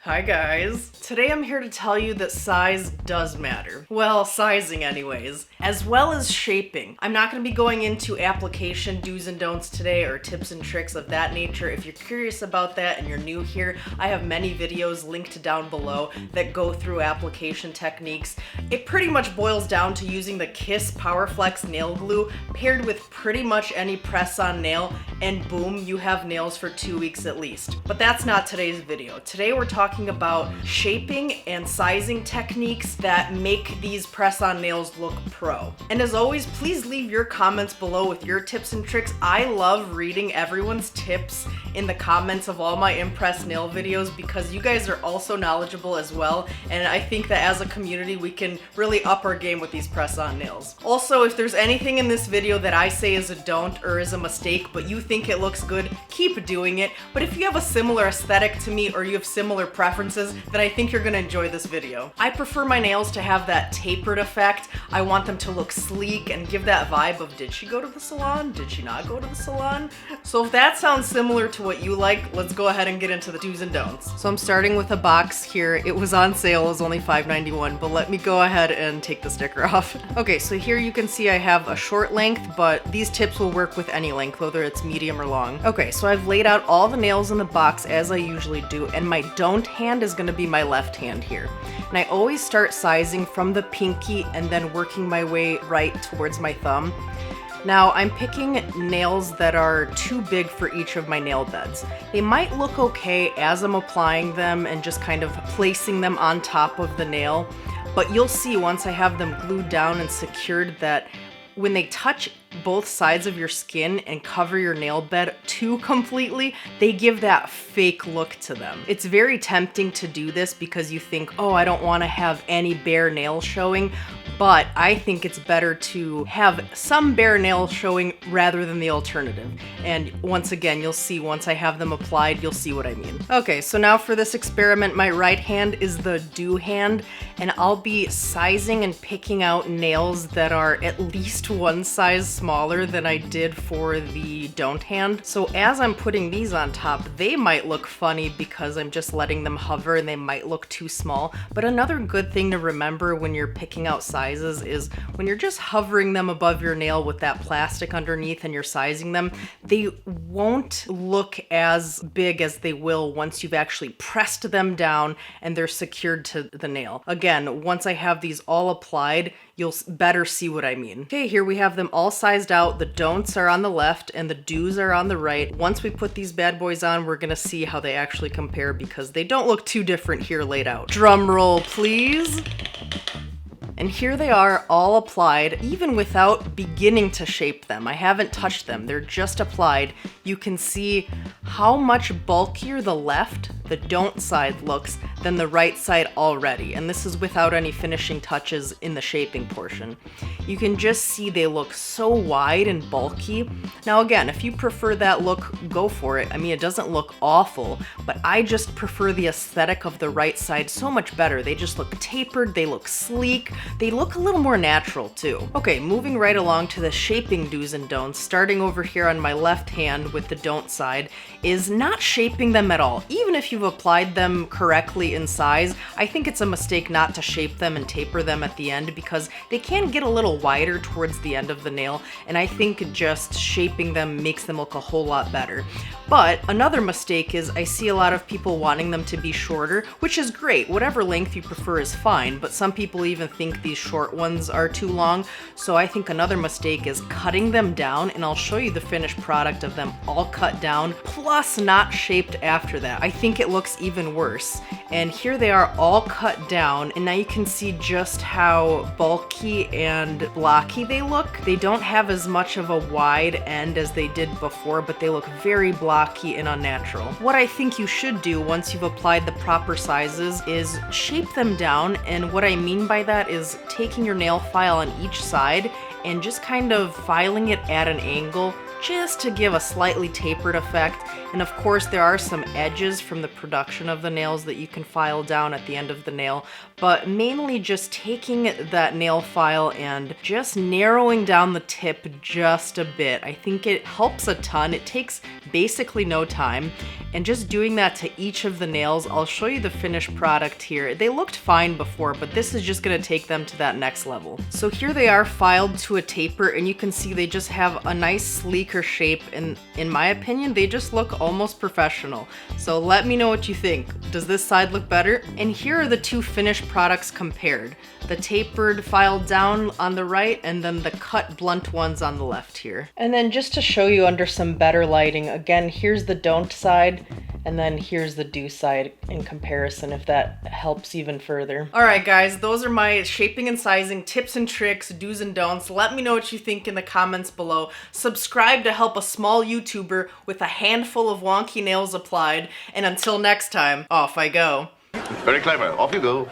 Hi guys. Today I'm here to tell you that size does matter. Well, sizing anyways, as well as shaping. I'm not going to be going into application do's and don'ts today or tips and tricks of that nature. If you're curious about that and you're new here, I have many videos linked down below that go through application techniques. It pretty much boils down to using the Kiss PowerFlex nail glue paired with pretty much any press-on nail, and boom, you have nails for 2 weeks at least. But that's not today's video. Today we're talking about shaping and sizing techniques that make these press-on nails look pro. And as always, please leave your comments below with your tips and tricks. I love reading everyone's tips in the comments of all my ImPress nail videos because you guys are also knowledgeable as well, and I think that as a community we can really up our game with these press-on nails. Also, if there's anything in this video that I say is a don't or is a mistake but you think it looks good, keep doing it. But if you have a similar aesthetic to me or you have similar preferences, then I think you're gonna enjoy this video. I prefer my nails to have that tapered effect. I want them to look sleek and give that vibe of, did she go to the salon? Did she not go to the salon? So if that sounds similar to what you like, let's go ahead and get into the do's and don'ts. So I'm starting with a box here. It was on sale, it was only $5.91, but let me go ahead and take the sticker off. Okay, so here you can see I have a short length, but these tips will work with any length, whether it's medium or long. Okay, so I've laid out all the nails in the box as I usually do, and my don't hand is gonna be my left hand here. And I always start sizing from the pinky and then working my way right towards my thumb. Now I'm picking nails that are too big for each of my nail beds. They might look okay as I'm applying them and just kind of placing them on top of the nail, but you'll see once I have them glued down and secured that when they touch both sides of your skin and cover your nail bed too completely, they give that fake look to them. It's very tempting to do this because you think, oh, I don't want to have any bare nails showing, but I think it's better to have some bare nails showing rather than the alternative. And once again, you'll see once I have them applied, you'll see what I mean. Okay, so now for this experiment, my right hand is the do hand, and I'll be sizing and picking out nails that are at least one size smaller than I did for the don't hand. So as I'm putting these on top, they might look funny because I'm just letting them hover and they might look too small. But another good thing to remember when you're picking out sizes is when you're just hovering them above your nail with that plastic underneath and you're sizing them, they won't look as big as they will once you've actually pressed them down and they're secured to the nail. Again, once I have these all applied, you'll better see what I mean. Okay, here we have them all sized out. The don'ts are on the left and the do's are on the right. Once we put these bad boys on, we're gonna see how they actually compare because they don't look too different here laid out. Drum roll, please. And here they are all applied, even without beginning to shape them. I haven't touched them, they're just applied. You can see how much bulkier the left, the don't side looks, than the right side already. And this is without any finishing touches in the shaping portion. You can just see they look so wide and bulky. Now again, if you prefer that look, go for it. I mean, it doesn't look awful, but I just prefer the aesthetic of the right side so much better. They just look tapered, they look sleek, they look a little more natural too. Okay, moving right along to the shaping do's and don'ts, starting over here on my left hand with the don't side, is not shaping them at all. Even if you've applied them correctly in size, I think it's a mistake not to shape them and taper them at the end because they can get a little wider towards the end of the nail, and I think just shaping them makes them look a whole lot better. But another mistake is I see a lot of people wanting them to be shorter, which is great. Whatever length you prefer is fine, but some people even think these short ones are too long. So I think another mistake is cutting them down, and I'll show you the finished product of them all cut down, plus not shaped after that. I think it looks even worse. And here they are all cut down, and now you can see just how bulky and blocky they look. They don't have as much of a wide end as they did before, but they look very blocky and unnatural. What I think you should do once you've applied the proper sizes is shape them down, and what I mean by that is taking your nail file on each side and just kind of filing it at an angle just to give a slightly tapered effect, And of course there are some edges from the production of the nails that you can file down at the end of the nail, but mainly just taking that nail file and just narrowing down the tip just a bit. I think it helps a ton. It takes basically no time, and just doing that to each of the nails. I'll show you the finished product here. They looked fine before, but this is just gonna take them to that next level. So here they are filed to a taper, and you can see they just have a nice sleeker shape, and in my opinion they just look almost professional. So let me know what you think. Does this side look better? And here are the two finished products compared. The tapered filed down on the right, and then the cut blunt ones on the left here. And then just to show you under some better lighting, again, here's the don't side, and then here's the do side in comparison, if that helps even further. All right guys, those are my shaping and sizing tips and tricks, do's and don'ts. Let me know what you think in the comments below. Subscribe to help a small YouTuber with a handful of wonky nails applied, and until next time, off I go. Very clever. Off you go.